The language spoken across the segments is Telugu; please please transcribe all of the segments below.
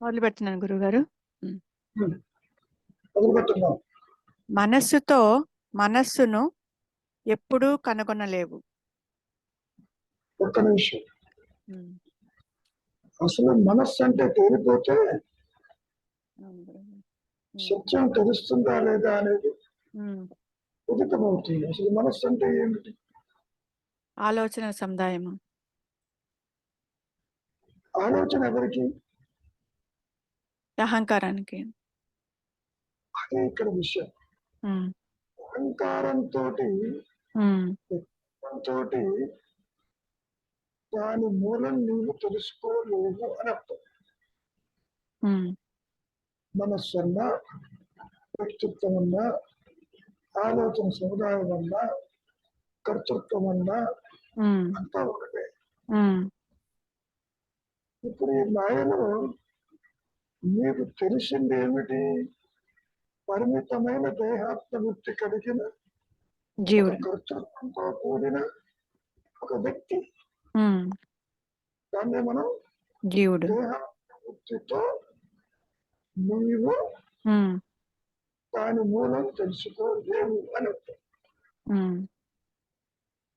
మొదలు పెడుతున్నాను గురుగారు. మొదలుపెట్టున్నాం. మనస్సుతో మనస్సును ఎప్పుడూ కనుగొనలేవు. ఒక్క నిమిషం. అసలు మనస్సు అంటే తేలిపోతే సత్యం తెలుస్తుందా లేదా అనేది ఉదితమవుతుంది. అసలు మనస్సు అంటే ఏమిటి? ఆలోచన సముదాయము. ఆలోచన ఎవరికి? అహంకారానికి. అదే ఇక్కడ విషయం. అహంకారంతో దాని మూలం నీవు తెలుసుకోలేవు అని అర్థం. మనస్సు అన్నా, వ్యక్తిత్వం అన్నా, ఆలోచన సముదాయం అన్నా, కర్తృత్వం అన్నా అంతా ఒకటే. ఇప్పుడు ఈ మాయలో నీకు తెలిసింది ఏమిటి? పరిమితమైన దేహాత్మ వృత్తి కలిగిన జీవుడు, కర్తృత్వంతో కూడిన ఒక వ్యక్తి. దాన్ని మనం జీవుడు. దేహాత్మ వృత్తితో నీవు దాని మూలం తెలుసుకోలేవు అని అర్థం.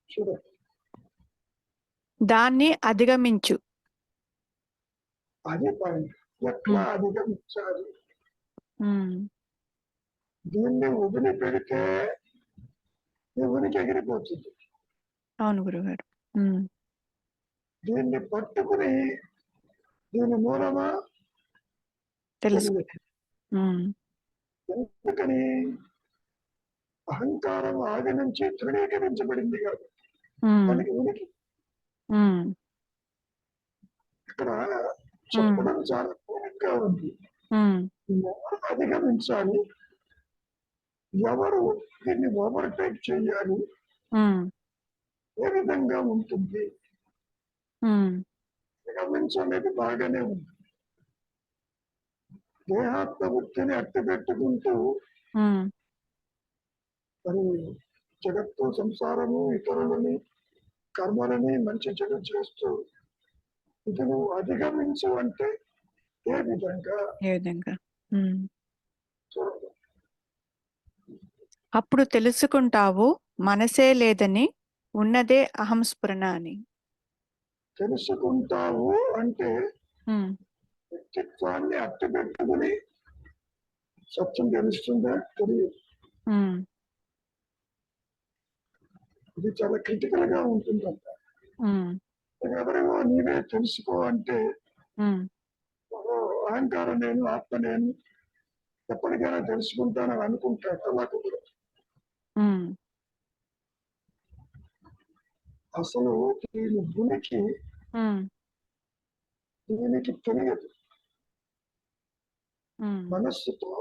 చూడండి, దాన్ని అధిగమించు. అది పాయింట్. ఎట్లా అధిగమించాలి? దీన్ని వదిలిపెడితే ఉనికి ఎగిరిపోతుంది. అవును గురుగారు. దీన్ని పట్టుకుని దీని మూలమా తెలుసు. ఎందుకని? అహంకారం ఆది నుంచి తృణీకరించబడింది కాబట్టి దానికి ఉనికి. ఇక్కడ చెప్పడం చాలా పూర్తిగా ఉంది. ఎవరు అధిగమించాలి, ఎవరు దీన్ని ఓవర్టేక్ చేయాలి, ఏ విధంగా ఉంటుంది? అధిగమించనేది బాగానే ఉంది. దేహాత్మ వృత్తిని అట్టి పెట్టుకుంటూ మరి జగత్తు, సంసారము, ఇతరులని, కర్మలని మంచి చెడు చేస్తూ ఇది నువ్వు అధిగమించు అంటే ఏ విధంగా? చూడండి, అప్పుడు తెలుసుకుంటావు మనసే లేదని, ఉన్నదే అహంస్ఫురణ అని. తెలుసుకుంటావు అంటే వ్యక్తిత్వాన్ని అట్టి పెట్టుకుని సత్యం తెలుస్తుందా? తెలియదు. ఇది చాలా క్రిటికల్ గా ఉంటుందంట. ఎవరివో నీవే తెలుసుకో అంటే అహంకారం నేను, ఆత్మ నేను, ఎప్పటికైనా తెలుసుకుంటానని అనుకుంటాడు. అలా కుదరదు. అసలు దీని ఉనికి దీనికి తెలియదు. మనస్సుతో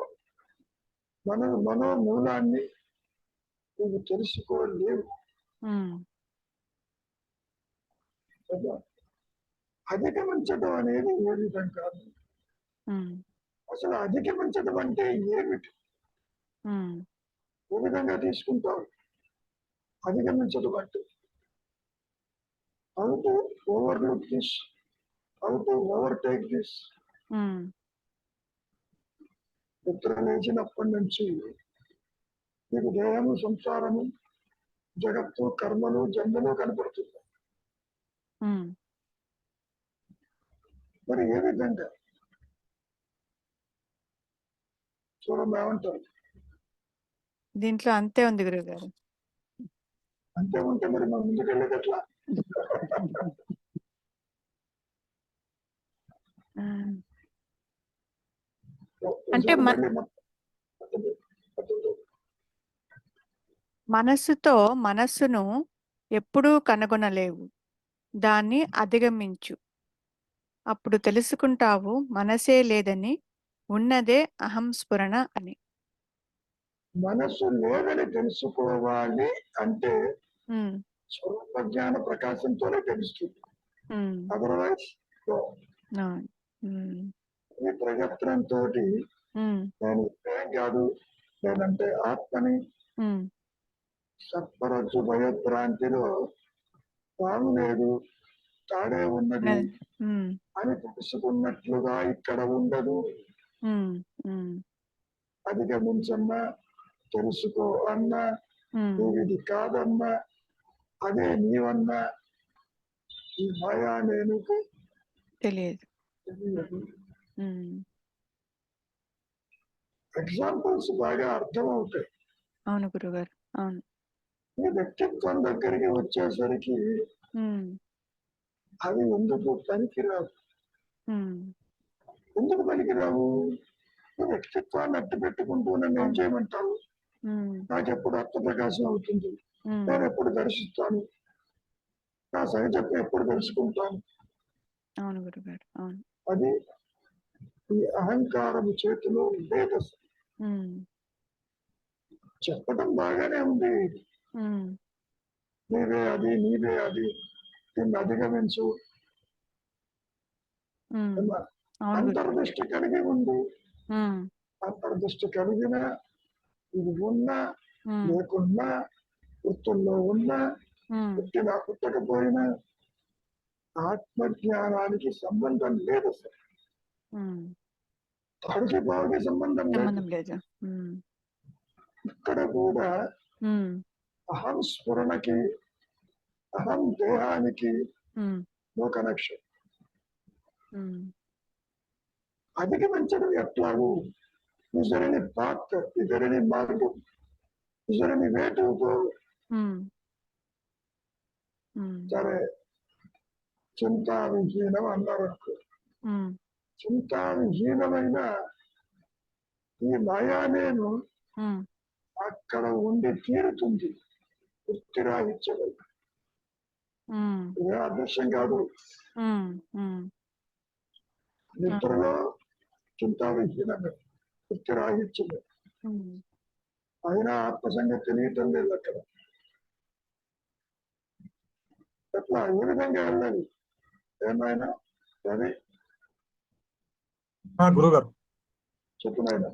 మనోమూలాన్ని నువ్వు తెలుసుకోలేవు. అధిగమించడం అనేది ఏ విధం కాదు. అసలు అధిగమించడం అంటే ఏమిటి? ఏ విధంగా తీసుకుంటావు అధిగమించడం అంటే? How to overlook this, how to overtake this. నిద్ర లేచినప్పటి నుంచి నీకు దేహము, సంసారము, జగత్తు, కర్మలు, జన్మలు కనపడుతుంది. మరి ఏ విధంగా చూడమా ఏమంటారు? దీంట్లో అంతే ఉంది గురువు గారు. అంతే ఉంటే మరి మనం ముందుకు వెళ్ళేది ఎట్లా? అంటే మనస్సుతో మనస్సును ఎప్పుడూ కనుగొనలేవు, దాన్ని అధిగమించు. అప్పుడు తెలుసుకుంటావు మనసే లేదని, ఉన్నదే అహంస్ఫురణ అని. మనస్సు లేదని తెలుసుకోవాలి అంటే స్వరూప జ్ఞాన ప్రకాశంతోనే తెలుస్తుంది. అదర్వైజ్ ఈ ప్రయత్నంతో నేను ఏం కాదు, నేనంటే ఆత్మని, సత్పరచు భయభ్రాంతిలో పాము లేదు, తాడే ఉన్నది ఉన్నది. ఉమ్, అని తెలుసుకున్నట్లుగా ఇక్కడ ఉండదు. ఉమ్, ఉమ్, అధిగమించన్నా, తెలుసుకో అన్నా, ఉమ్, నువ్వు ఇది కాదన్నా, అదే నీవన్నా, ఈ మాయా నేను తెలియదు. తెలియదు. ఉమ్, ఎగ్జాంపుల్స్ బాగా అర్థమవుతాయి. అవును గురుగారు. అవును. ఈ వ్యక్తిత్వం దగ్గరికి వచ్చేసరికి ఉమ్, అవి ఎందుకు పనికిరావు. ఉమ్, ఎందుకు పనికిరావు? ఈ వ్యక్తిత్వాన్ని అట్టు పెట్టుకుంటూ నన్ను ఏం అవును. చేయమంటావు? ఉమ్, నాకెప్పుడు అర్థప్రకాశం అవుతుంది? ఉమ్, నేను ఎప్పుడు దర్శిస్తాను? నా సహజత్వం ఎప్పుడు తెలుసుకుంటాను? అవును గురుగారు. అవును. అది ఈ అహంకారము చేతిలో లేదు. ఉమ్, చెప్పడం బాగానే ఉంది. ఉమ్, నీవే అది, నీవే అది, దీన్ని అధిగమించు ఉమ్, అన్న అవును గురు. అంతర్దృష్టి కలిగి ఉంది. ఉమ్, అంతర్దృష్టి కలిగిన ఇది ఉన్నా ఉమ్, లేకున్నా, వృత్తుల్లో ఉన్నా, ఉమ్, పుట్టినా పుట్టకపోయినా ఆత్మజ్ఞానానికి సంబంధం లేదు అసలు. ఉమ్, తాడికి బావుకి సంబంధం లేదు. సంబంధం లేదు. ఉమ్, ఇక్కడ కూడా ఉమ్, అహం స్ఫురణకి, అహం దేహానికి ఉమ్, నో కనెక్షన్. ఉమ్, అధిగమించడం ఎట్లాగూ? Is there any path? Is there any margin? Is there any way to go? ఉమ్, ఉమ్, సరే, చింతా విహీనం అన్నారు అనుకో. ఉమ్, చింతా విహీనమైన ఈ మాయా నేను ఉమ్, అక్కడ ఉండి తీరుతుంది. వృత్తిరాహిత్యమై. ఉమ్, ఇదే అదృశ్యం కాదు. ఉమ్, ఉమ్, నిద్రలో చింతా విహీనమే, వృత్తిరాహిత్యమే. ఉమ్. అయినా ఆత్మ సంగతి తెలియటం లేదు అక్కడ. ఎట్లా ఏ విధంగా వెళ్ళాలి? ఏమైనా సరే గురుగారు, చెప్పునైనా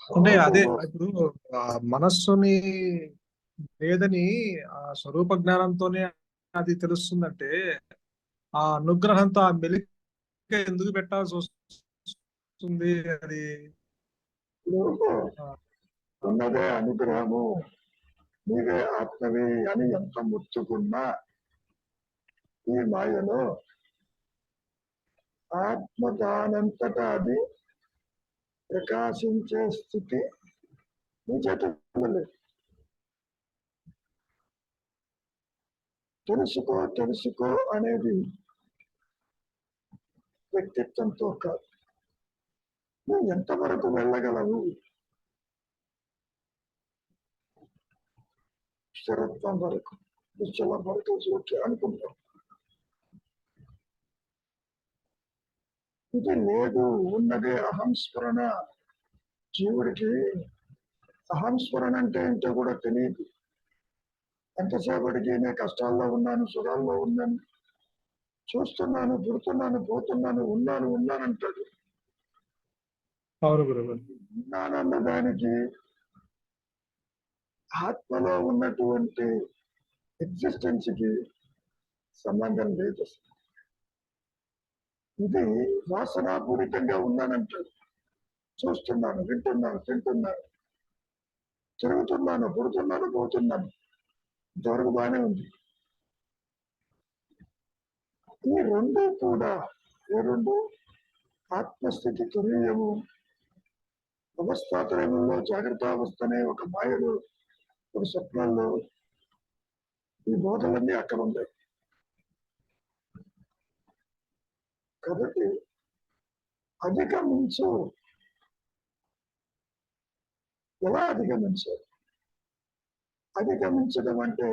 అంటే అదే ఇప్పుడు ఆ మనస్సుని లేదని ఆ స్వరూప జ్ఞానంతోనే అది తెలుస్తుందంటే ఆ అనుగ్రహంతో ఆ మెలిక ఎందుకు పెట్టాల్సి వస్తుంది? అది ఆ, ఉన్నదే అనుగ్రహము, నీవే ఆత్మవి అని ఎంత ముచ్చుకున్నా ఈ మాయలో ఆత్మ దానంతటా అది ప్రకాశించే స్థితి నీ చేతుల్లో లేదు. తెలుసుకో తెలుసుకో అనేది వ్యక్తిత్వంతో కాదు. నువ్వు ఎంతవరకు వెళ్ళగలవు? స్థిరత్వం వరకు, నిశ్చలం వరకు ఓకే అనుకుంటాం. ఇది లేదు, ఉన్నదే అహంస్మరణ. జీవుడికి అహంస్మరణ అంటే ఏంటో కూడా తెలియదు. ఎంతసేపటికి నేను కష్టాల్లో ఉన్నాను, సుఖాల్లో ఉన్నాను, చూస్తున్నాను, పుడుతున్నాను, పోతున్నాను, ఉన్నాను అంటాడు. అవును గురుగారు. ఉన్నానన్న దానికి ఆత్మలో ఉన్నటువంటి ఎగ్జిస్టెన్స్ కి సంబంధం లేదు. ఇది వాసనాపూరితంగా ఉన్నానంటాడు. చూస్తున్నాను, వింటున్నాను, తింటున్నాను, తిరుగుతున్నాను, పుడుతున్నాను, పోతున్నాను, ఇంతవరకు బాగానే ఉంది. ఈ రెండు కూడా ఏ రెండు? ఆత్మస్థితి తురీయము, అవస్థాత్రయంలో జాగ్రత్త అవస్థనే ఒక మాయలు, ఒక స్వప్నాల్లో ఈ బోధలన్నీ అక్కడ ఉంటాయి. కాబట్టి అధిగమించు. ఎలా అధిగమించాలి? అధిగమించడం అంటే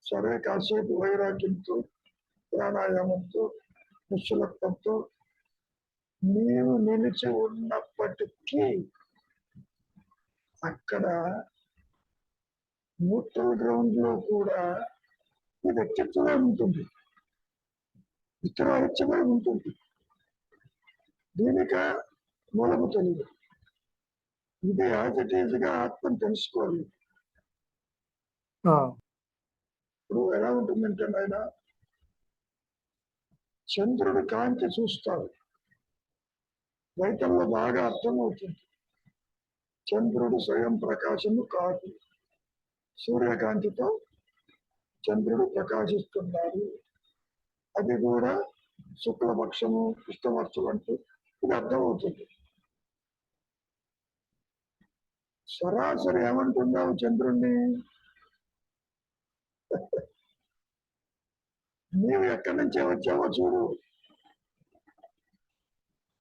సరే కాసేపు వైరాగ్యంతో, ప్రాణాయామంతో, నిశ్చలత్వంతో నీవు నిలిచి ఉన్నప్పటికీ అక్కడ న్యూట్రల్ గ్రౌండ్ లో కూడా ఈ వ్యక్తిత్వమే ఉంటుంది, విత్తనాహిత్యమే ఉంటుంది. దీనిక మూలము తెలియదు. ఇది యాజ్ ఇట్ ఈజ్ గా ఆత్మను తెలుసుకోవాలి. ఇప్పుడు ఎలా ఉంటుందంటే ఆయన చంద్రుడి కాంతి చూస్తారు, రైతుల్లో బాగా అర్థమవుతుంది. చంద్రుడు స్వయం ప్రకాశము కాదు, సూర్యకాంతితో చంద్రుడు ప్రకాశిస్తున్నాడు. అది కూడా శుక్లపక్షము కృష్ణపక్షం అంటూ ఇది అర్థమవుతుంది. సరాసరి ఏమంటున్నావు చంద్రుణ్ణి? నీవు ఎక్కడి నుంచే వచ్చావో చూడు,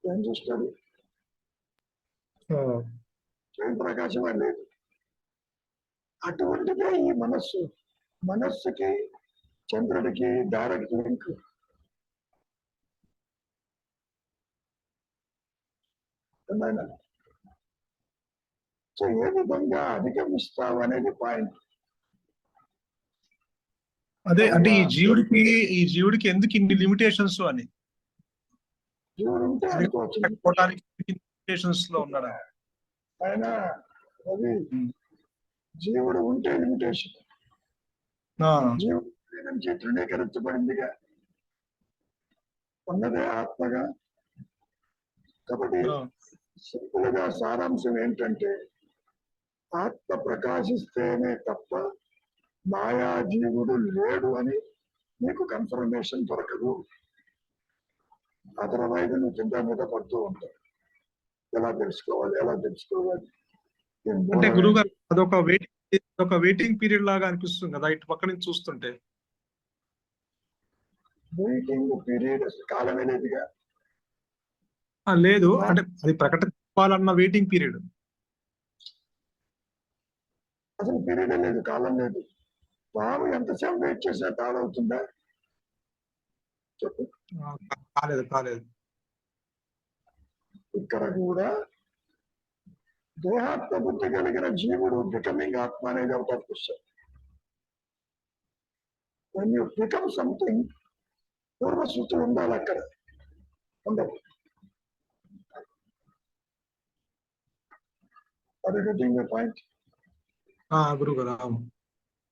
ఏం చూస్తాడు? స్వయం ప్రకాశం లేదు. అటువంటిదే ఈ మనస్సు. మనస్సుకి చంద్రుడికి డైరెక్ట్ లింక్. సో ఏ విధంగా అధిగమిస్తావు అనేది పాయింట్. అదే అంటే ఈ జీవుడికి ఎందుకు ఇన్ని లిమిటేషన్స్ అని, జీవుడు ఉంటే అనుకోవచ్చు లిమిటేషన్స్ లో ఉన్నాడా ఆయన. అది జీవుడు ఉంటే లిమిటేషన్. జీవుడు నుంచి తృణీకరించబడిందిగా, ఉన్నదే ఆత్మగా. కాబట్టి సింపుల్ గా సారాంశం ఏంటంటే ఆత్మ ప్రకాశిస్తేనే తప్ప మాయా జీవుడు లేడు అని నీకు కన్ఫర్మేషన్ దొరకదు. అదర్వైజ్ నువ్వు చింత మీద పడుతూ ఉంటావు. ఎలా తెలుసుకోవాలి? అంటే గురువుగారు అదొక వెయిటింగ్ పీరియడ్ లాగా అనిపిస్తుంది కదా ఇటు పక్క నుంచి చూస్తుంటే. వెయిటింగ్ పీరియడ్ కాలమే లేదుగా. లేదు అంటే అది ప్రకటించాలన్న వెయిటింగ్ పీరియడ్. అసలు పీరియడ్ లేదు, కాలం లేదు. పాము ఎంతసేపు వెయిట్ చేసినా తాడవుతుందా చెప్పు? కాలేదు. ఇక్కడ కూడా దేహాత్మ బుద్ధి కలిగిన జీవుడు బికమింగ్ ఆత్మ అనేది out of question. when you become something, పూర్వశృతి ఉండాలి, అక్కడ ఉండదు. అది గెటింగ్ పాయింట్. గురుగారు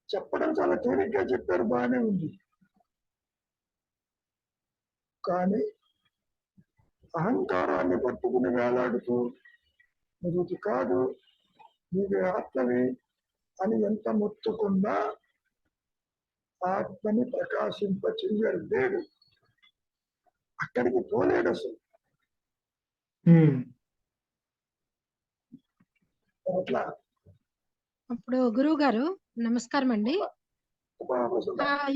చెప్పడం చాలా తేలిగ్గా చెప్పారు, బాగానే ఉంది. కానీ అహంకారాన్ని పట్టుకుని వేలాడుతూ ఇది కాదు నీవే ఆత్మవి అని ఎంత మొత్తుకున్నా ఆత్మని ప్రకాశింప చెయ్యలేడు, అక్కడికి పోలేడు అసలు. అట్లా అప్పుడు గురువు గారు నమస్కారం అండి.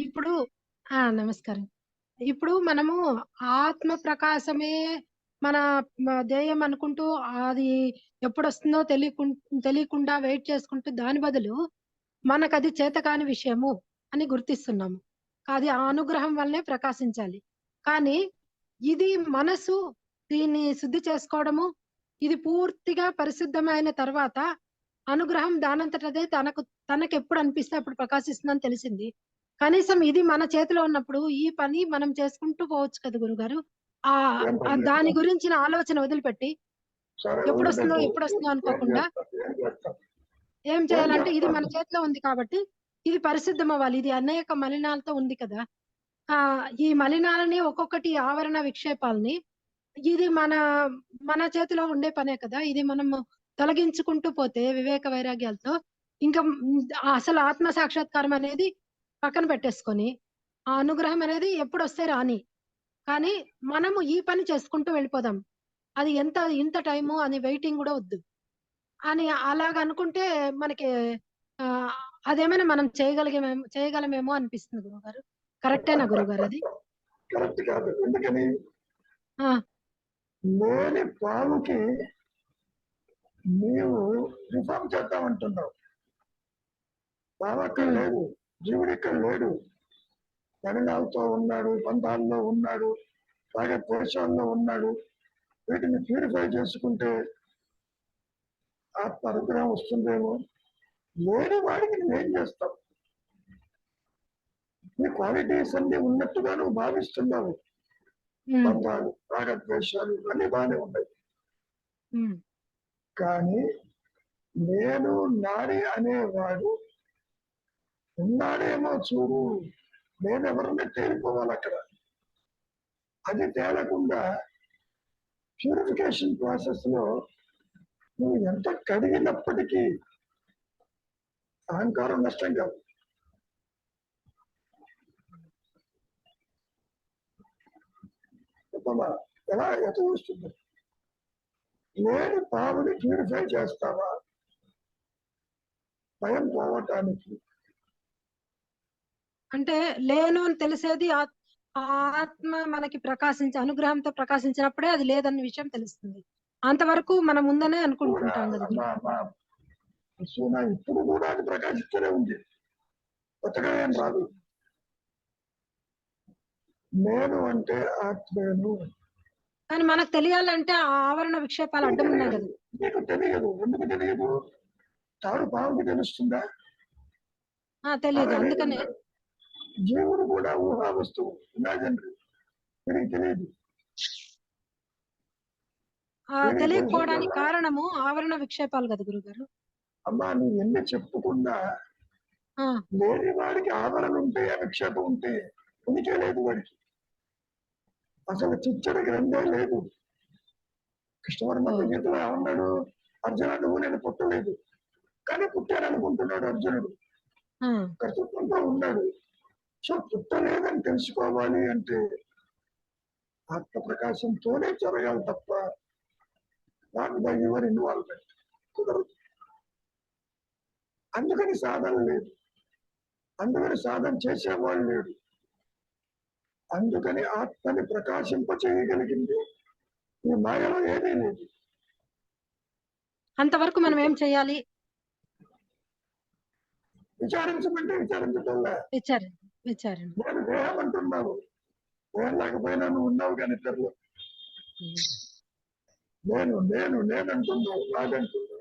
ఇప్పుడు నమస్కారం. ఇప్పుడు మనము ఆత్మ ప్రకాశమే మన ధ్యేయం అనుకుంటూ అది ఎప్పుడు వస్తుందో తెలియకుండా వెయిట్ చేసుకుంటూ దాని బదులు మనకు అది చేతకాని విషయము అని గుర్తిస్తున్నాము. అది ఆ అనుగ్రహం వల్లే ప్రకాశించాలి. కానీ ఇది మనసు దీన్ని శుద్ధి చేసుకోవడము, ఇది పూర్తిగా పరిశుద్ధమైన తర్వాత అనుగ్రహం దానంతటదే తనకు ఎప్పుడు అనిపిస్తే అప్పుడు ప్రకాశిస్తుందని తెలిసింది. కనీసం ఇది మన చేతిలో ఉన్నప్పుడు ఈ పని మనం చేసుకుంటూ పోవచ్చు కదా గురుగారు. దాని గురించిన ఆలోచన వదిలిపెట్టి ఎప్పుడు వస్తుందో అనుకోకుండా ఏం చేయాలంటే ఇది మన చేతిలో ఉంది కాబట్టి ఇది పరిశుద్ధం అవ్వాలి. ఇది అనేక మలినాలతో ఉంది కదా, ఈ మలినాలని ఒక్కొక్కటి ఆవరణ విక్షేపాలని ఇది మన చేతిలో ఉండే పనే కదా. ఇది మనం తొలగించుకుంటూ పోతే వివేక వైరాగ్యాలతో ఇంకా అసలు ఆత్మ సాక్షాత్కారం అనేది పక్కన పెట్టేసుకొని ఆ అనుగ్రహం అనేది ఎప్పుడు వస్తే రాని, కానీ మనము ఈ పని చేసుకుంటూ వెళ్ళిపోదాం. అది ఇంత టైము అని వెయిటింగ్ కూడా వద్దు అని అలాగ అనుకుంటే మనకి అదేమైనా మనం చేయగలమేమో అనిపిస్తుంది గురుగారు. కరెక్టేనా గురుగారు? అది కరెక్ట్ కాదు. ఎందుకని లేని పాముకి నీవు రిఫార్మ్ చేద్దామంటున్నావు. పాము అక్కడ లేదు, జీవుడు ఇక్కడ లేడు, పరిణాలతో ఉన్నాడు, బంధాల్లో ఉన్నాడు, రాగద్వేషాల్లో ఉన్నాడు. వీటిని ప్యూరిఫై చేసుకుంటే ఆత్మ అనుగ్రహం వస్తుందేమో. లేని వాడికి నువ్వేం చేస్తావు? నీ క్వాలిటీస్ అన్ని ఉన్నట్టుగా నువ్వు భావిస్తున్నావు. బంధాలు, రాగద్వేషాలు అన్ని బాగానే ఉన్నాయి. కానీ నేను నాడి అనేవాడు ఉన్నాడేమో చూడు, నేను ఎవరన్నా తేలిపోవాలి అక్కడ. అది తేలకుండా ప్యూరిఫికేషన్ ప్రాసెస్ లో నువ్వు ఎంత కడిగినప్పటికీ అహంకారం నష్టం కాదు. ఎలా ఎత వస్తుంది? నేను పావుని ప్యూరిఫై చేస్తావా భయం పోవటానికి? అంటే లేను అని తెలిసేది ఆత్మ మనకి అనుగ్రహంతో ప్రకాశించినప్పుడే అది లేదన్న విషయం తెలుస్తుంది. అంతవరకు మనం ఉందనే అనుకుంటుంటాం కదా. ఇప్పుడు కూడా అది ప్రకాశిస్తూనే ఉంది, కొత్తగా ఏం రాదు. నేను అంటే ఆత్మను. కానీ మనకు తెలియాలంటే ఆ ఆవరణ విక్షేపాలు అడ్డం ఉన్నాయి కదా. నీకు తెలియదు. ఎందుకు తెలియదు? తాడు పావుకి తెలుస్తుందా? తెలియదు. అందుకనే జీవుడు కూడా ఊహా వస్తువు, ఇమాజినరీ, దీనికి తెలియదు. తెలియకపోవడానికి కారణము ఆవరణ విక్షేపాలు కదా గురుగారు. అమ్మా నువ్వు ఎన్ని చెప్పుకున్నా లేని వాడికి ఆవరణ ఉంటే విక్షేపం ఉంటే ఉనికే లేదు వాడికి. అసలు చిచ్చడి గ్రంథే లేదు. కృష్ణవర్మ గీతలో ఏమన్నాడు? అర్జున నువ్వు నేను పుట్టలేదు, కానీ పుట్టారనుకుంటున్నాడు అర్జునుడు. కర్తృత్వంతో ఉన్నాడు. సో పుట్టలేదని తెలుసుకోవాలి అంటే ఆత్మ ప్రకాశంతోనే జరగాలి తప్ప నాట్ బై యువర్ ఇన్వాల్వ్మెంట్ కుదరదు. అందుకని సాధన లేదు, అందుకని సాధన చేసేవాళ్ళు లేడు. అందుకని ఆత్మని ప్రకాశింప చేయగలిగింది ఈ మాయలో ఏదీ లేదు. అంతవరకు మనం ఏం చేయాలి? విచారించమంటే విచారించటంలా. నేను దేహం అంటున్నావు, దేహం లేకపోయినా నువ్వు ఉన్నావు కానీ ఇద్దరు. నేను నేను నేనంటున్నావు, నాదంటున్నావు.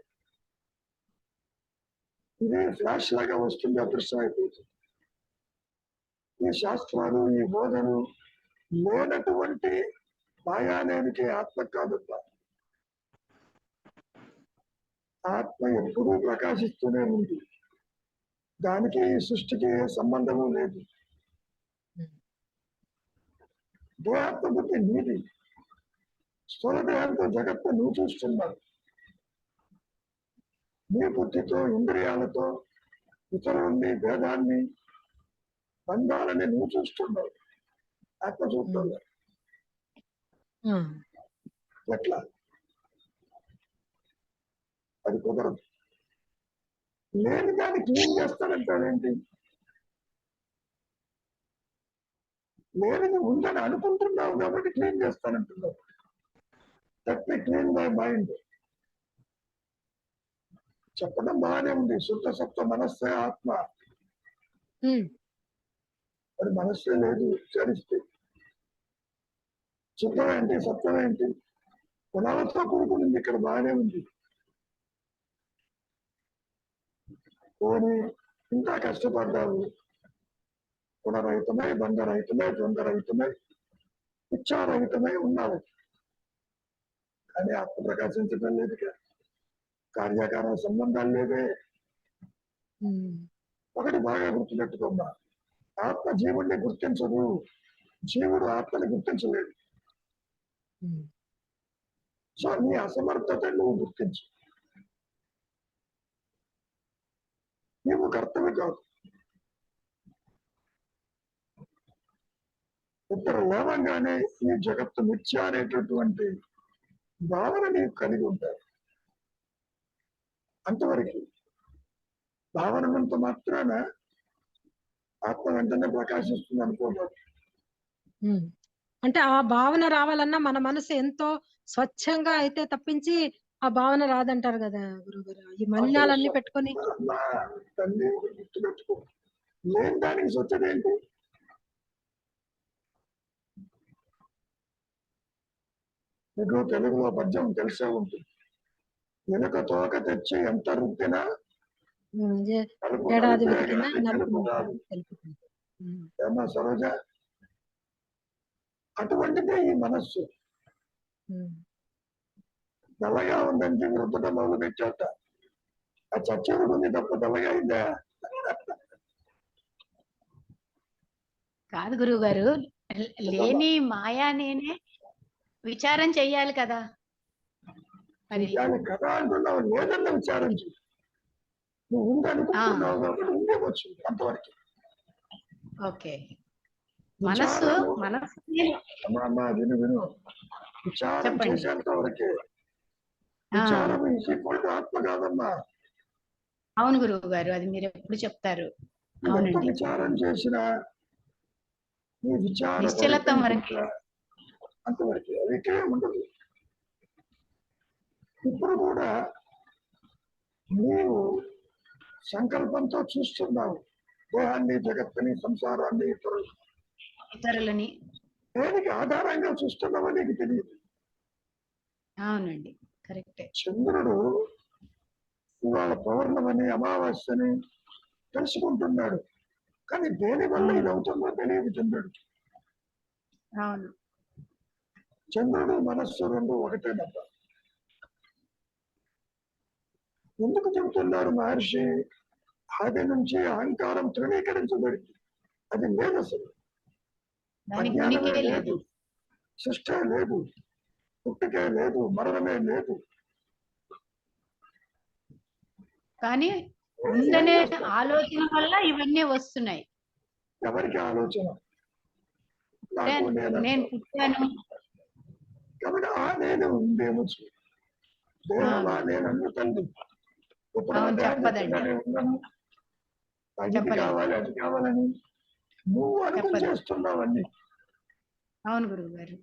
ఇది ఫ్లాష్ లాగా వస్తుంది, అదృశ్యం అయిపోతుంది. ఈ శాస్త్రాలు, ఈ బోధను లేనటువంటి మాయానేనికి ఆత్మ కాదబ్బా. ఆత్మ ఎప్పుడూ ప్రకాశిస్తూనే ఉంది. దానికి ఈ సృష్టికి ఏ సంబంధము లేదు. దేహాత్మ బుద్ధి నీది. స్థూల దేహంతో జగత్తు నువ్వు చూస్తున్నావు. నీ బుద్ధితో, ఇంద్రియాలతో ఇతరుల్ని, భేదాన్ని, బంధాలని నువ్వు చూస్తున్నావు. ఆత్మ చూస్తున్నావు. ఎట్లా? అది కుదరదు. లేని దాన్ని క్లీన్ చేస్తానంటాడేంటి? లేనిది ఉందని అనుకుంటున్నావు కాబట్టి క్లీన్ చేస్తానంటున్నావు. That may clean my mind చెప్పడం బాగానే ఉంది. శుద్ధ సత్వ మనస్సే ఆత్మ. అది మనస్సే లేదు. చరిస్తే శుద్ధం ఏంటి, సత్వం ఏంటి? గుణాలతో కూడుకునింది. ఇక్కడ బాగానే ఉంది. పోనీ ఇంకా కష్టపడ్డావు, గుణరహితమై, బంధరహితమై, ద్వంద్వరహితమై, ఇచ్చారహితమై ఉన్నావు. కానీ ఆత్మ ప్రకాశించడం లేదుగా. కార్యకార సంబంధాలు లేవే. ఒకటి బాగా గుర్తుపెట్టుకోమ్మా, ఆత్మ జీవుడిని గుర్తించదు, జీవుడు ఆత్మని గుర్తించలేడు. సో నీ అసమర్థత నువ్వు గుర్తించు. నీవు కర్తవ్య కాదు. ఇద్దరు లేవంగానే ఈ జగత్తు మిథ్య అనేటటువంటి భావన నీకు కలిగి ఉంటారు. అంతవరకు భావనంత మాత్రాన ఆత్మ వెంటనే ప్రకాశిస్తుంది అనుకోలేదు. అంటే ఆ భావన రావాలన్నా మన మనసు ఎంతో స్వచ్ఛంగా అయితే తప్పించి ఆ భావన రాదంటారు కదా గురుగారు. ఈ మలినాలన్నీ పెట్టుకొని తల్లి గుర్తుపెట్టుకో, లేని దానికి స్వచ్ఛత ఏంటి? మీకు తెలుగులో పద్యం తెలిసే ఉంటుంది. వెనుక తోక తెచ్చి ఎంత రుద్దినా ఏడాది ఏమా సరోజ, అటువంటిదే ఈ మనస్సు. నల్లగా ఉందని చెప్పి రుద్దడం మొదలు పెట్టాట. ఆ చచ్చేది ఉంది తప్ప తెల్లగా అయిందా? కాదు గురువు గారు, లేని మాయా నేనే విచారం చెయ్యాలి కదా మరి. చెయ్యాలి కదా అంటున్నావు, లేదన్న విచారం చెయ్యి. నువ్వు ఉందనుకుంటున్నావు కాబట్టి ఉండేవచ్చు అంతవరకు. ఓకే. మనస్సు అమ్మా విను విను, విచారం చెప్పండి. చేసేంత వరకే. విచారం ఈక్వల్ ఆత్మ కాదమ్మా. అవును గురువు గారు, అది మీరు ఎప్పుడు చెప్తారు. ఎంత అవునండి. విచారం చేసినా నీ విచారం నిశ్చలత్వం వరకే. అంతవరకే, అదికే ఉండదు. ఇప్పుడు కూడా నీవు సంకల్పంతో చూస్తున్నావు దేహాన్ని, జగత్తుని, సంసారాన్ని, ఇతరులని. దేనికి ఆధారంగా చూస్తున్నావో నీకు తెలియదు. అవునండి, కరెక్టే. చంద్రుడు ఇవాళ పౌర్ణమని, అమావాస్యని తెలుసుకుంటున్నాడు, కానీ దేని వల్ల ఇది అవుతుందో తెలియదు చంద్రుడికి. అవును. చంద్రుడు మనస్సు రెండు ఒకటేనప్ప. ఎందుకు చెబుతున్నారు మహర్షి? ఆది నుంచి అహంకారం తృణీకరించబడింది, అది లేదు అసలు. దానికి అజ్ఞానమే ఉనికే లేదు, లేదు. సృష్టి లేదు, పుట్టుకే లేదు, మరణమే లేదు. కానీ ఉందనే ఆలోచన వల్ల ఇవన్నీ వస్తున్నాయి. ఎవరికి ఆలోచన? నాకు నేను పుట్టాను కాబట్టి ఆ నేను ఉందేమో చూడు. దేహమా నేను అన్నుతండి. చెప్పదండి. ఉన్నాను, అది కావాలి అది కావాలని నువ్వు అనుకుని చేస్తున్నావన్నీ. అవును గురువు గారు,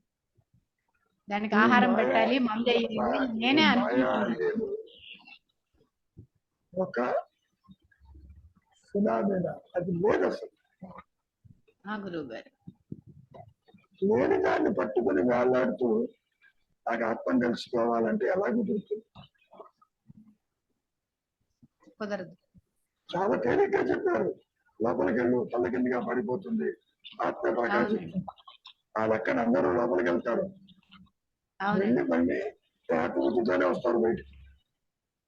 దానికి ఆహారం పెట్టాలి, మందు వేయాలి, నేనే అనుకుంటున్నాను. ఒక ఫినామినా, అది లేదు అసలు. గురువు గారు, లేని దాన్ని పట్టుకుని వేలాడుతూ నాకు ఆత్మను తెలుసుకోవాలంటే ఎలా కుదురుతుంది? కుదరదు. చాలా తేలిగ్గా చెప్పారు, లోపలికి వెళ్ళు, తల కిందిగా పడిపోతుంది, ఆత్మ ప్రకాశిస్తుంది. ఆ లెక్కన అందరూ లోపలికి వెళ్తారు, వెళ్ళి మళ్ళీ ఆత్మతోనే వస్తారు బయటికి.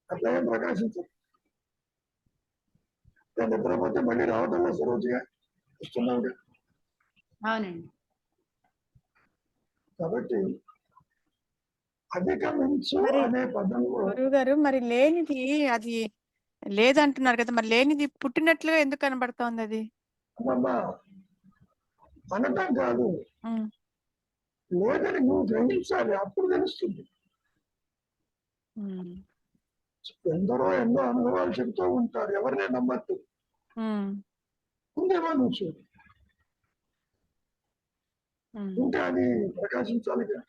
అట్లా ఏం ప్రకాశించదు. నిద్రపోతే మళ్ళీ రావడంలో సరోజుగా వస్తున్నావుగా. అవునండి. కాబట్టి అధిగమించు అనే పదంలో గురువు గారు, మరి లేనిది అది లేదంటున్నారు కదా, మరి లేనిది పుట్టినట్లుగా ఎందుకు కనబడుతోంది అది? అమ్మమ్మా అనటం కాదు, లేదని నువ్వు గ్రహించాలి, అప్పుడు తెలుస్తుంది. ఎందరో ఎన్నో అనుభవాలు చెబుతూ ఉంటారు, ఎవరినే నమ్మద్దు. ఉందేమో నువ్వు చూడు, ఉంటే అది ప్రకాశించాలిగా.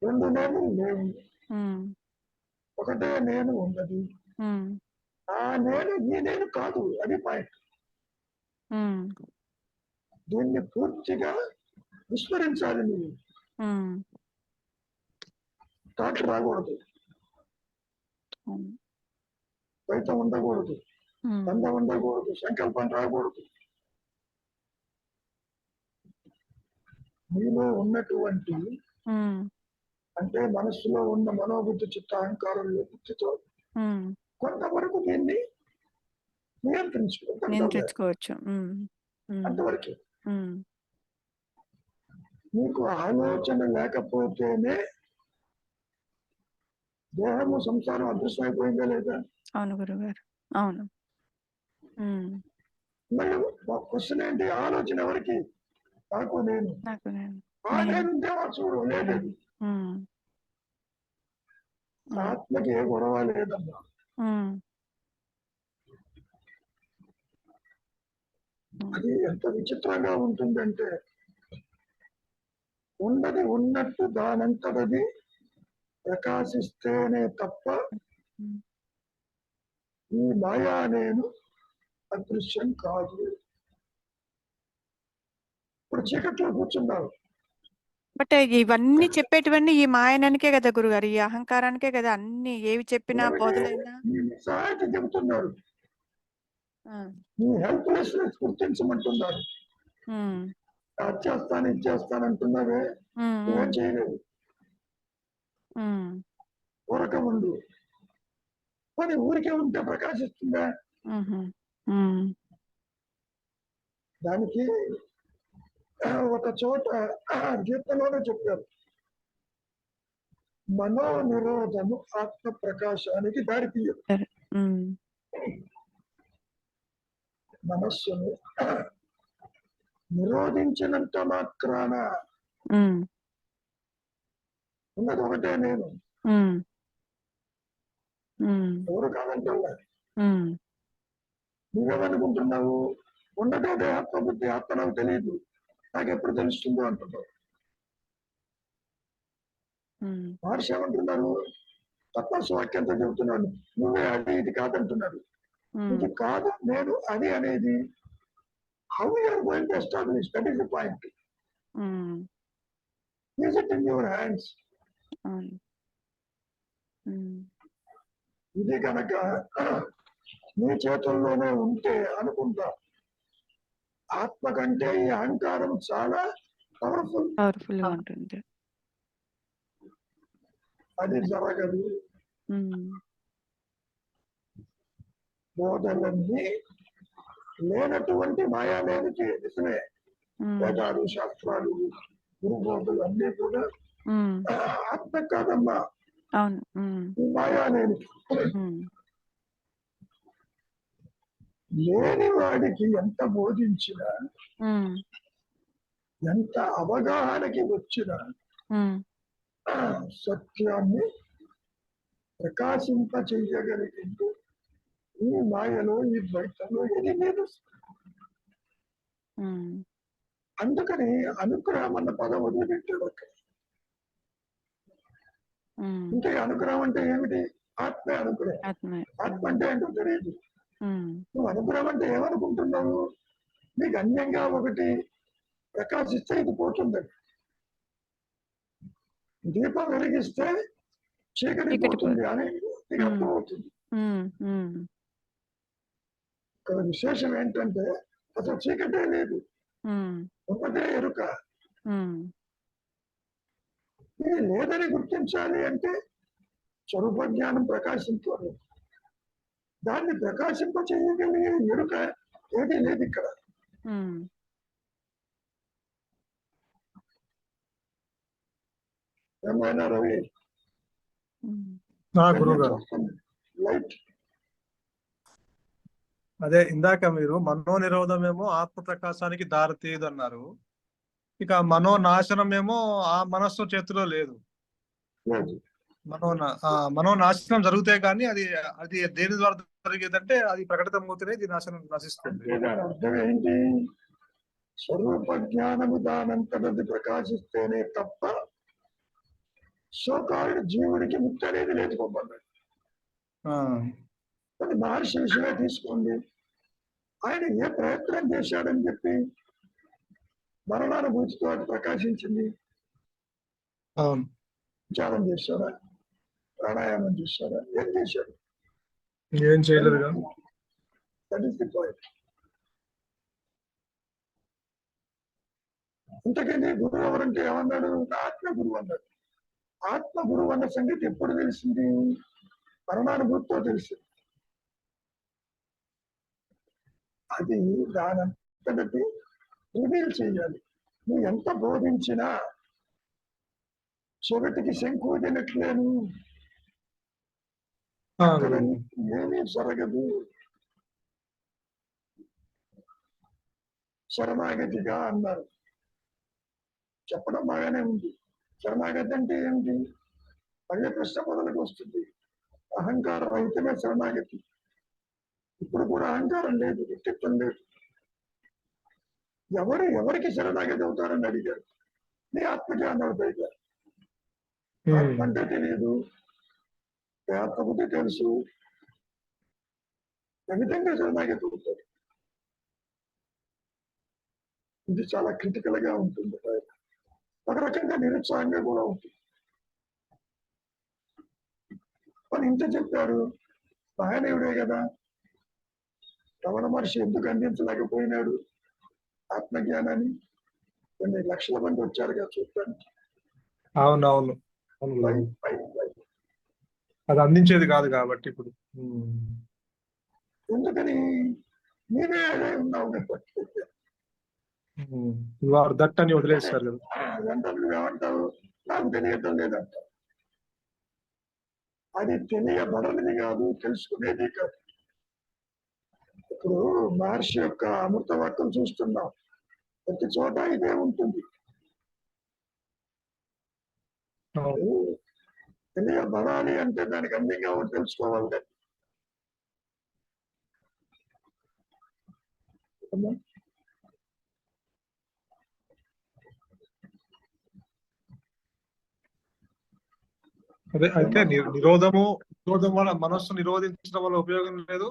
రెండు నేను లేవు, ఒకటే నేను ఉన్నది. ఆ నేను ఈ నేను కాదు, అది పాయింట్. దీన్ని పూర్తిగా విస్మరించాలి నువ్వు. తాట రాకూడదు, బయట ఉండకూడదు, బంధ ఉండకూడదు, సంకల్పం రాకూడదు. నీలో ఉన్నటువంటి అంటే మనస్సులో ఉన్న మనోబుద్ధి, చిత్త, అహంకారంలో బుద్ధితో కొంతవరకు దీన్ని నియంత్రించుకోవచ్చు. అంతవరకు. నీకు ఆలోచన లేకపోతేనే దేహము, సంసారం అదృశ్యమైపోయిందా లేదా? అవును గురువు గారు, అవును. మళ్ళీ క్వశ్చన్ ఏంటి? ఆలోచన ఎవరికి? నాకు నేను. ఆ నేను చూడు, లేదది. ఆత్మకి ఏ గొడవ లేదమ్మా. అది ఎంత విచిత్రంగా ఉంటుందంటే, ఉన్నది ఉన్నట్టు దానంతటది ప్రకాశిస్తేనే తప్ప ఈ మాయా నేను అదృశ్యం కాదు. ఇప్పుడు చీకట్లో కూర్చున్నారు, బట్ ఇవన్నీ చెప్పేటివన్నీ ఈ మాయనానికే కదా గురుగారు, ఈ అహంకారానికే కదా అన్ని ఏవి చెప్పినా బోధలైనా. నిజాయితీ చెబుతున్నారు, నీ హెల్ప్లెస్నెస్ గుర్తించమంటున్నారు. అది చేస్తాను, ఇది చేస్తానంటున్నావే, ఏం చేయలేదు. ఊరక ఉండు, కానీ ఊరికే ఉంటే ప్రకాశిస్తుందా? దానికి ఒక చోట గీతలోనే చెప్పారు, మనోనిరోధము ఆత్మ ప్రకాశానికి దారి తీయదు. ఉమ్, మనస్సును నిరోధించినంత మాత్రాన ఉమ్, ఉన్నది ఒకటే నేను, ఉమ్, ఉమ్, ఎవరు కాదంటున్నా. ఉమ్, నువ్వేమనుకుంటున్నావు? ఉన్నదే ఆత్మ, బుద్ధి ఆత్మ నాకు తెలియదు, నాకు ఎప్పుడు తెలుస్తుందో అంటున్నావు. ఉమ్, మహర్షి ఏమంటున్నారు? తత్వస్వాక్యంతో చెబుతున్నాను, నువ్వే అది ఇది కాదంటున్నారు. ఉమ్, ఇది కాదు నేను అది అనేది how you're going to establish, that is the point. Um, is it in your hands? అవును. ఉమ్, ఇది కనుక నీ చేతుల్లోనే ఉంటే అనుకుంటా, ఆత్మ కంటే ఈ అహంకారం చాలా పవర్ఫుల్. పవర్ఫుల్ గా ఉంటుంది. అది జరగదు. ఉమ్, బోధనన్నీ లేనటువంటి మాయా లేనిది నిజమే. ఉమ్, వేదాలు, శాస్త్రాలు, గురుబోధులు అన్నీ కూడా ఉమ్, ఆత్మ కాదమ్మా, అవును. ఉమ్, ఈ మాయా లేనిది. ఉమ్, లేని వాడికి ఎంత బోధించినా, ఉమ్, ఎంత అవగాహనకి వచ్చినా ఉమ్, సత్యాన్ని ప్రకాశింప చెయ్యగలిగింది ఈ మాయలో, ఈ ద్వైతంలో ఇది లేదు. ఉమ్, అందుకని అనుగ్రహం అన్న పదం వదిలిపెట్టాడు అక్కడ. ఉమ్, ఇంకా అనుగ్రహం అంటే ఏమిటి? ఆత్మే అనుగ్రహం. ఆత్మే. ఆత్మ అంటే ఏంటో తెలియదు. ఉమ్, నువ్వు అనుగ్రహం అంటే ఏమనుకుంటున్నావు? నీకు అన్యంగా ఒకటి ప్రకాశిస్తే ఇది పోతుందని. దీపం వెలిగిస్తే చీకటి చీకటి పోతుంది అని నీకు ఉమ్, అర్థమవుతుంది. ఉమ్, ఉమ్, ఇక్కడ విశేషం ఏంటంటే అసలు చీకటే లేదు, ఉమ్, ఉన్నదే ఎరుక. ఉమ్, ఇది లేదని గుర్తించాలి అంటే స్వరూప జ్ఞానం ప్రకాశించాలి. దాన్ని ప్రకాశింప చేయగలిగే ఎరుక ఏది లేదు ఇక్కడ. ఉమ్, ఏమైనా రవి ఉమ్, గురువు గారు, లైట్ అదే ఇందాక మీరు మనోనిరోధమేమో ఆత్మ ప్రకాశానికి దారి తీయదు అన్నారు. ఇక మనోనాశనమేమో ఆ మనస్సు చేతిలో లేదు. లేదు. మనోనాశనం జరిగితే కానీ అది అది దేని ద్వారా జరిగేదంటే అది ప్రకటితమవుతూనే ఇది నశిస్తుంది. దాని అర్థం ఏంటి? స్వరూప జ్ఞానము దానంతటది ప్రకాశిస్తేనే తప్ప సోకాలుడు జీవుడికి ముక్తి అనేది లేదు. పొమ్మన్నాడు. అది మహర్షి విషయమే తీసుకోండి. ఆయన ఏ ప్రయత్నం చేశాడని చెప్పి మరణానుభూతితో అది ప్రకాశించింది? విచారం చేశాడా? ప్రాణాయామం చేశాడా? ఏం చేశాడు? ఏం చేయలేదు. That is the point. ఇంతకని గురువు ఎవరంటే ఏమన్నాడు? ఆత్మ గురువు అన్నాడు. ఆత్మ గురువు అన్న సంగతి ఎప్పుడు తెలిసింది? మరణానుభూతితో తెలిసింది. అది దానంతటి రివీల్ చేయాలి. నువ్వు ఎంత బోధించినా చెవిటికి శంకు తినట్లేను, అక్కడ ఏమీ జరగదు. శరణాగతిగా అన్నారు. చెప్పడం బాగానే ఉంది. శరణాగతి అంటే ఏమిటి? మళ్ళీ ప్రశ్న మొదలకు వస్తుంది. అహంకారం అయితేనే శరణాగతి. ఇప్పుడు కూడా అహంకారం లేదు, వ్యక్తిత్వం లేదు. ఎవరికి శరణాగతి అవుతారని అడిగారు. నీ ఆత్మకి అన్నాడు పైగా. ఆత్మ అంటే తెలియదు, ఆత్మకు తెలుసు. ఏ విధంగా శరణాగతి అవుతారు? ఇది చాలా క్రిటికల్ గా ఉంటుంది. ఒక రకంగా నిరుత్సాహంగా కూడా ఉంటుంది. మరి ఇంత చెప్పారు, మహాదేవుడే కదా. రమణ మహర్షి ఎందుకు అందించలేకపోయినాడు ఆత్మజ్ఞానాన్ని? కొన్ని లక్షల మంది వచ్చారు కదా చూడటానికి. అవునవును, అది అందించేది కాదు కాబట్టి ఇప్పుడు. ఎందుకని? నీవే అదే ఉన్నావు కదా. యు ఆర్ దట్ అని వదిలేస్తారు కదా. అదంతా నువ్వేమంటావు, నాకు తెలియటం లేదంట. అది తెలియబడనిది కాదు, తెలుసుకునేది కాదు. ఇప్పుడు మహర్షి యొక్క అమృత వాక్యం చూస్తున్నాం, ప్రతి చోట ఇదే ఉంటుంది. తెలియబడాలి అంటే దానికి అన్ని కావాలి, తెలుసుకోవాలి కదా. అదే అయితే నిరోధం వల్ల మనస్సు నిరోధించడం వల్ల ఉపయోగం లేదు.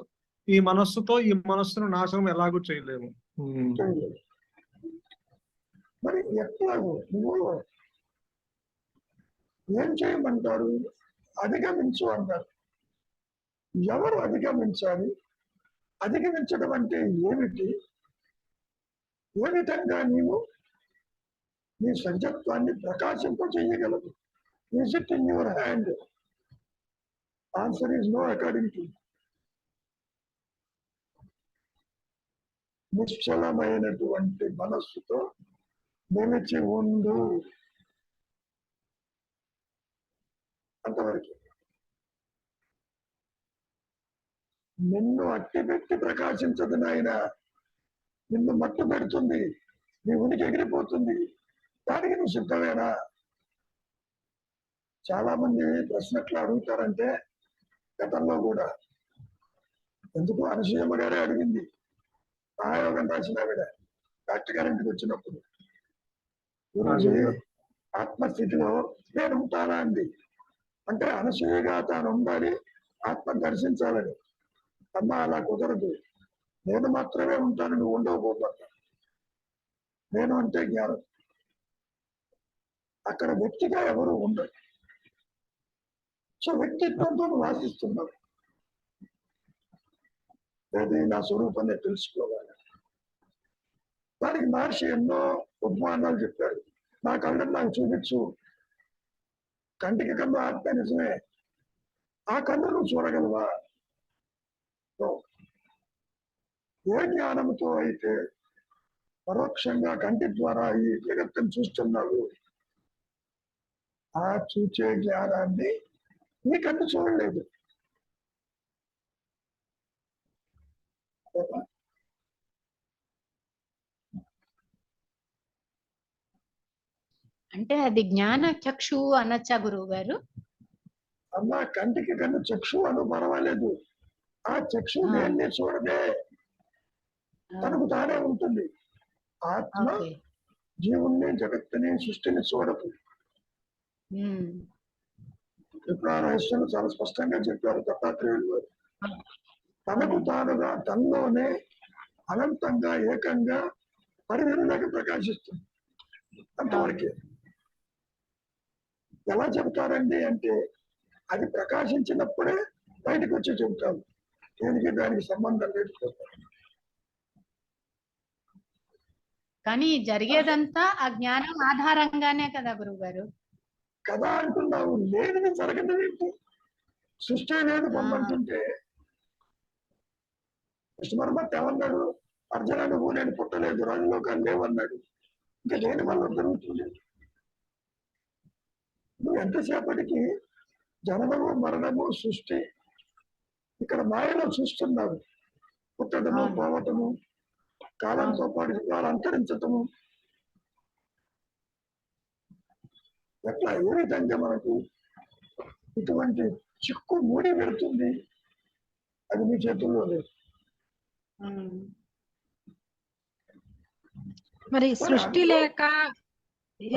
ఈ మనస్సుతో ఈ మనస్సును నాశనం ఎలాగూ చేయలేము. మరి ఎట్లాగో నువ్వు ఏం చేయమంటారు? అధిగమించు అంటారు. ఎవరు అధిగమించాలి? అధిగమించడం అంటే ఏమిటి? ఏ విధంగా నీవు నీ సత్యత్వాన్ని ప్రకాశింపజేయగలదు? Is it in your hand? Answer is no, according to నిశ్చలమైనటువంటి మనస్సుతో నిలిచి ఉండు. అంతవరకు నిన్ను అట్టి పెట్టి ప్రకాశించదు నాయన. నిన్ను మట్టు పెడుతుంది, నీ ఉనికి ఎగిరిపోతుంది. దానికి నువ్వు సిద్ధమేనా? చాలా మంది ప్రశ్న ఎట్లా అడుగుతారంటే, గతంలో కూడా ఎందుకు అనసూయమ్మ గారే అడిగింది, మహాయోగం రాసిన ఆవిడ డాక్టర్ గారింటికి వచ్చినప్పుడు, గురుజీ ఆత్మస్థితిలో నేను ఉంటానా అంది. అంటే అనసూయగా తాను ఉండాలి, ఆత్మ దర్శించాలని. అమ్మ అలా కుదరదు, నేను మాత్రమే ఉంటాను, నువ్వు ఉండకపోతా. నేను అంటే జ్ఞానం. అక్కడ వ్యక్తిగా ఎవరు ఉండరు. సో వ్యక్తిత్వంతో నువ్వు ఆశిస్తున్నావు. అది నా స్వరూపాన్ని తెలుసుకోవాలి. దానికి మహర్షి ఎన్నో ఉపమానాలు చెప్పాడు. నా కళ్ళని నాకు చూపించు. కంటికి కన్ను ఆత్మ నిజమే, ఆ కన్ను నువ్వు చూడగలవా? ఏ జ్ఞానంతో అయితే పరోక్షంగా కంటి ద్వారా ఈ జగత్తును చూస్తున్నావు, ఆ చూచే జ్ఞానాన్ని నీ కన్ను చూడలేదు. అంటే అది జ్ఞాన చక్షు అనొచ్చా గురువు గారు? అమ్మా కంటికి కన్ను చక్షు అను పర్వాలేదు, ఆ చక్షు దేన్ని చూడదే, తనకు తానే ఉంటుంది. ఆత్మ జీవుణ్ణి, జగత్తుని, సృష్టిని చూడదు. ఇప్పుడు ఆ రహస్యాలు చాలా స్పష్టంగా చెప్పారు దత్తాత్రేయులు గారు. తనకు తానుగా తనలోనే అనంతంగా ఏకంగా పరిధిలోకి ప్రకాశిస్తుంది. అంతవరకే. ఎలా చెబుతారండి అంటే, అది ప్రకాశించినప్పుడే బయటకు వచ్చి చెబుతారు, దేనికి దానికి సంబంధం లేదు. కానీ జరిగేదంతా ఆ జ్ఞానం ఆధారంగానే కదా గురువు గారు? కదా అంటున్నావు, లేనిది జరగదు ఏంటి? సృష్టి లేదు పొమ్మంటుంటే కృష్ణమర్మత్ ఏమన్నాడు? అర్జున నువ్వు నేను పుట్టలేదు, రాజలోకాలు లేవన్నాడు. ఇంకా లేని వల్ల జరుగుతుంది. నువ్వు ఎంతసేపటికి జననము మరణము సృష్టి ఇక్కడ మాయలో చూస్తున్నావు. పుట్టడము, పోవటము, కాలంతో పాటు వాళ్ళు అంతరించటము. ఎట్లా ఏ విధంగా మనకు ఇటువంటి చిక్కు మూడి పెడుతుంది? అది మీ చేతుల్లో లేదు. మరి సృష్టి లేక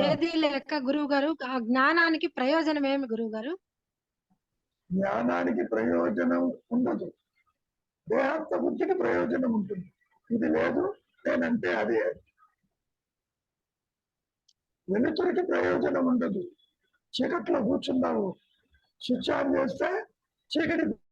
ఏది లేక గురువు గారు, ఆ జ్ఞానానికి ప్రయోజనం ఏమి గురువు గారు? జ్ఞానానికి ప్రయోజనం ఉండదు, దేహాత్మ బుద్ధికి ప్రయోజనం ఉంటుంది. ఇది లేదు, నేనంటే అదే. వెలుతురికి ప్రయోజనం ఉండదు. చీకట్లో కూర్చున్నావు, స్విచ్ ఆన్ చేస్తే చీకటి